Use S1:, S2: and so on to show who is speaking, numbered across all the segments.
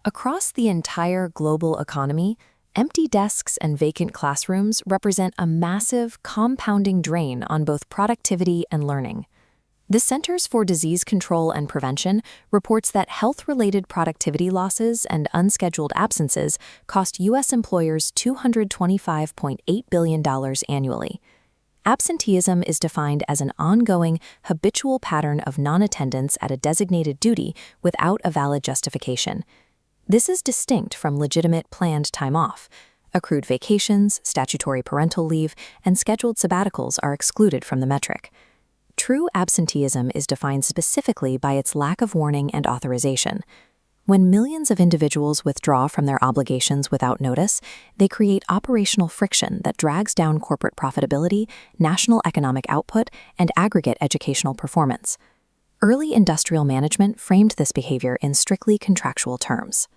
S1: Across the entire global economy, empty desks and vacant classrooms represent a massive, compounding drain on both productivity and learning. The Centers for Disease Control and Prevention reports that health-related productivity losses and unscheduled absences cost U.S. employers $225.8 billion annually. Absenteeism is defined as an ongoing, habitual pattern of non-attendance at a designated duty without a valid justification. This is distinct from legitimate planned time off. Accrued vacations, statutory parental leave, and scheduled sabbaticals are excluded from the metric. True absenteeism is defined specifically by its lack of warning and authorization. When millions of individuals withdraw from their obligations without notice, they create operational friction that drags down corporate profitability, national economic output, and aggregate educational performance. Early industrial management framed this behavior in strictly contractual terms.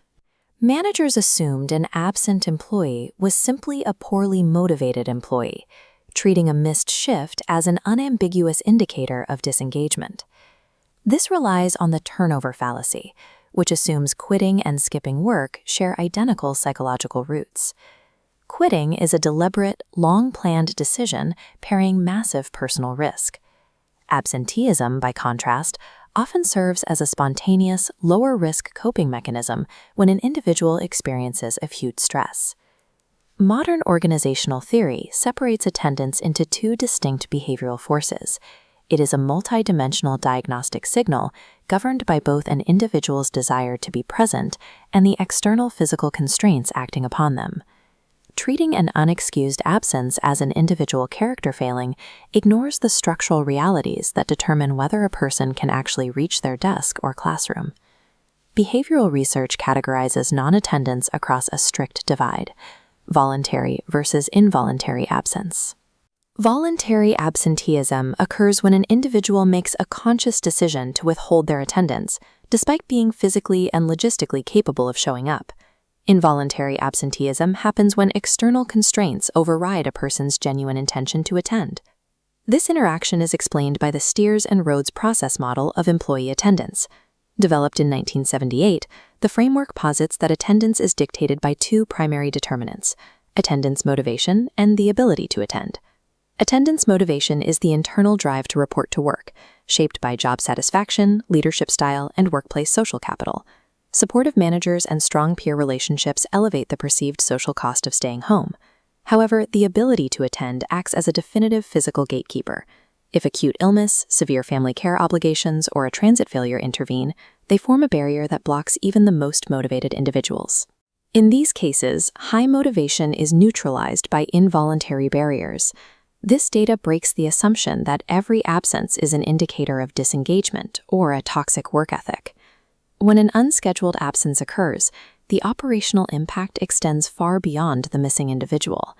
S1: Managers assumed an absent employee was simply a poorly motivated employee, treating a missed shift as an unambiguous indicator of disengagement. This relies on the turnover fallacy, which assumes quitting and skipping work share identical psychological roots. Quitting is a deliberate, long-planned decision pairing massive personal risk. Absenteeism, by contrast, often serves as a spontaneous, lower-risk coping mechanism when an individual experiences acute stress. Modern organizational theory separates attendance into two distinct behavioral forces. It is a multidimensional diagnostic signal governed by both an individual's desire to be present and the external physical constraints acting upon them. Treating an unexcused absence as an individual character failing ignores the structural realities that determine whether a person can actually reach their desk or classroom. Behavioral research categorizes non-attendance across a strict divide: voluntary versus involuntary absence. Voluntary absenteeism occurs when an individual makes a conscious decision to withhold their attendance, despite being physically and logistically capable of showing up. Involuntary absenteeism happens when external constraints override a person's genuine intention to attend. This interaction is explained by the Steers and Rhodes process model of employee attendance. Developed in 1978, the framework posits that attendance is dictated by two primary determinants: attendance motivation and the ability to attend. Attendance motivation is the internal drive to report to work, shaped by job satisfaction, leadership style, and workplace social capital. Supportive managers and strong peer relationships elevate the perceived social cost of staying home. However, the ability to attend acts as a definitive physical gatekeeper. If acute illness, severe family care obligations, or a transit failure intervene, they form a barrier that blocks even the most motivated individuals. In these cases, high motivation is neutralized by involuntary barriers. This data breaks the assumption that every absence is an indicator of disengagement or a toxic work ethic. When an unscheduled absence occurs, the operational impact extends far beyond the missing individual.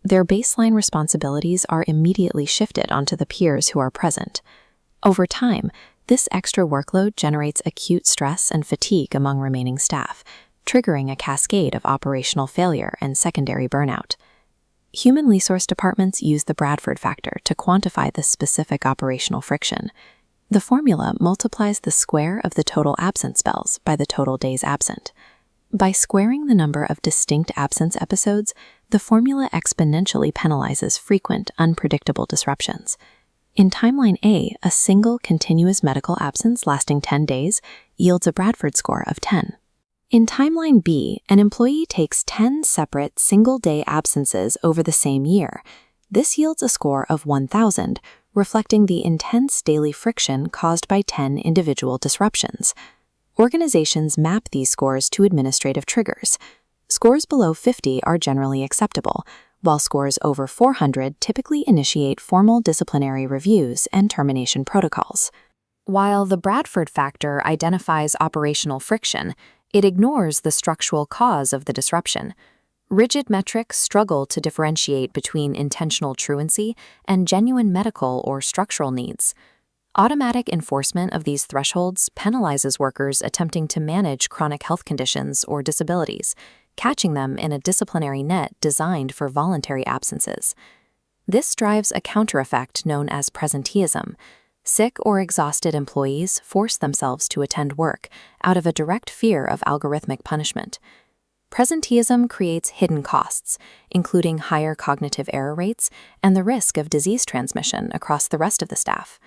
S1: Their baseline responsibilities are immediately shifted onto the peers who are present. Over time, this extra workload generates acute stress and fatigue among remaining staff, triggering a cascade of operational failure and secondary burnout. Human resource departments use the Bradford Factor to quantify this specific operational friction. The formula multiplies the square of the total absence spells by the total days absent. By squaring the number of distinct absence episodes, the formula exponentially penalizes frequent, unpredictable disruptions. In Timeline A, a single continuous medical absence lasting 10 days yields a Bradford score of 10. In Timeline B, an employee takes 10 separate single-day absences over the same year. This yields a score of 1,000, reflecting the intense daily friction caused by 10 individual disruptions. Organizations map these scores to administrative triggers. Scores below 50 are generally acceptable, while scores over 400 typically initiate formal disciplinary reviews and termination protocols. While the Bradford Factor identifies operational friction, it ignores the structural cause of the disruption. Rigid metrics struggle to differentiate between intentional truancy and genuine medical or structural needs. Automatic enforcement of these thresholds penalizes workers attempting to manage chronic health conditions or disabilities, catching them in a disciplinary net designed for voluntary absences. This drives a counter-effect known as presenteeism. Sick or exhausted employees force themselves to attend work, out of a direct fear of algorithmic punishment. Presenteeism creates hidden costs, including higher cognitive error rates and the risk of disease transmission across the rest of the staff.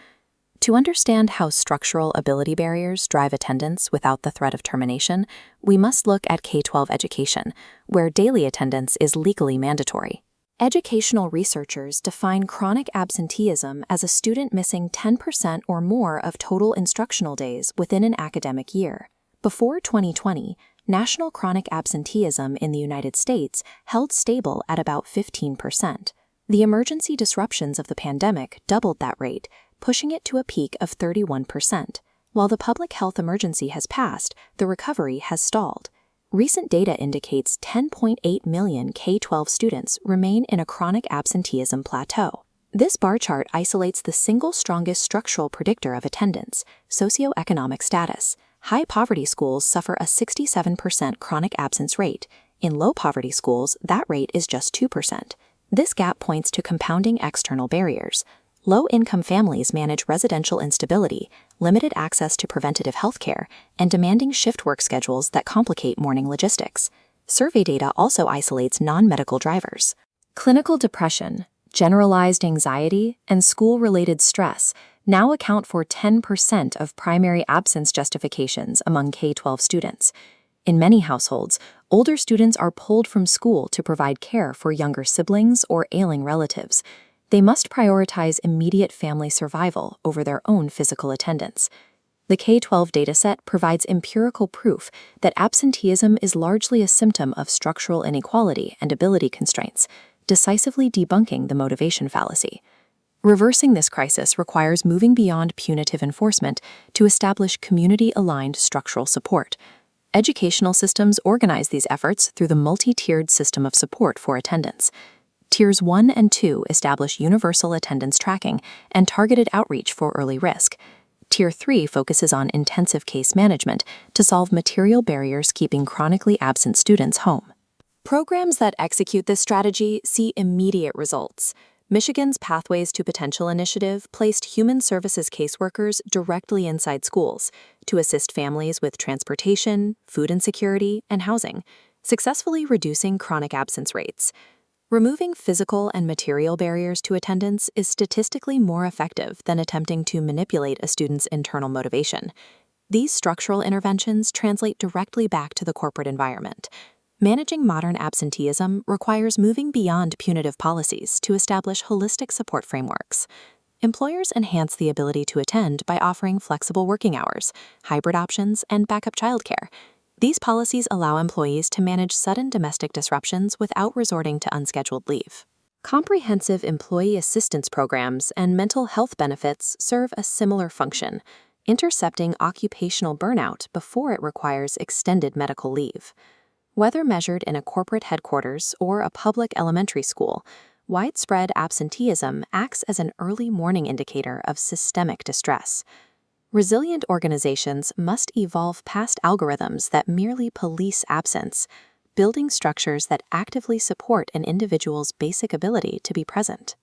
S1: To understand how structural ability barriers drive attendance without the threat of termination, we must look at K-12 education, where daily attendance is legally mandatory. Educational researchers define chronic absenteeism as a student missing 10% or more of total instructional days within an academic year. Before 2020, national chronic absenteeism in the United States held stable at about 15%. The emergency disruptions of the pandemic doubled that rate, pushing it to a peak of 31%. While the public health emergency has passed, the recovery has stalled. Recent data indicates 10.8 million K-12 students remain in a chronic absenteeism plateau. This bar chart isolates the single strongest structural predictor of attendance, socioeconomic status. High-poverty schools suffer a 67% chronic absence rate. In low-poverty schools, that rate is just 2%. This gap points to compounding external barriers. Low-income families manage residential instability, limited access to preventative health care, and demanding shift work schedules that complicate morning logistics. Survey data also isolates non-medical drivers. Clinical depression, generalized anxiety, and school-related stress now account for 10% of primary absence justifications among K-12 students. In many households, older students are pulled from school to provide care for younger siblings or ailing relatives. They must prioritize immediate family survival over their own physical attendance. The K-12 dataset provides empirical proof that absenteeism is largely a symptom of structural inequality and ability constraints, decisively debunking the motivation fallacy. Reversing this crisis requires moving beyond punitive enforcement to establish community-aligned structural support. Educational systems organize these efforts through the multi-tiered system of support for attendance. Tiers 1 and 2 establish universal attendance tracking and targeted outreach for early risk. Tier 3 focuses on intensive case management to solve material barriers keeping chronically absent students home. Programs that execute this strategy see immediate results. Michigan's Pathways to Potential initiative placed human services caseworkers directly inside schools to assist families with transportation, food insecurity, and housing, successfully reducing chronic absence rates. Removing physical and material barriers to attendance is statistically more effective than attempting to manipulate a student's internal motivation. These structural interventions translate directly back to the corporate environment. Managing modern absenteeism requires moving beyond punitive policies to establish holistic support frameworks. Employers enhance the ability to attend by offering flexible working hours, hybrid options, and backup childcare. These policies allow employees to manage sudden domestic disruptions without resorting to unscheduled leave. Comprehensive employee assistance programs and mental health benefits serve a similar function, intercepting occupational burnout before it requires extended medical leave. Whether measured in a corporate headquarters or a public elementary school, widespread absenteeism acts as an early warning indicator of systemic distress. Resilient organizations must evolve past algorithms that merely police absence, building structures that actively support an individual's basic ability to be present.